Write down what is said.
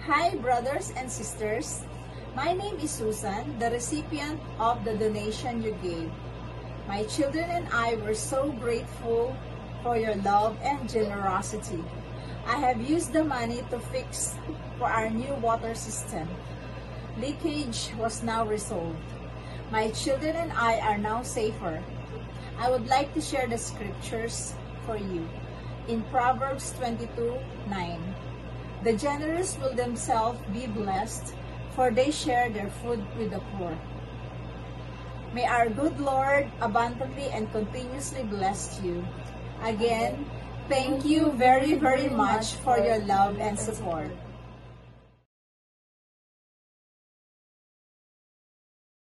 Hi, brothers and sisters. My name is Susan, the recipient of the donation you gave. My children and I were so grateful for your love and generosity. I have used the money to fix for our new water system. Leakage was now resolved. My children and I are now safer. I would like to share the scriptures for you. In Proverbs 22:9, the generous will themselves be blessed, for they share their food with the poor. May our good Lord abundantly and continuously bless you. Again, thank you very, very much for your love and support.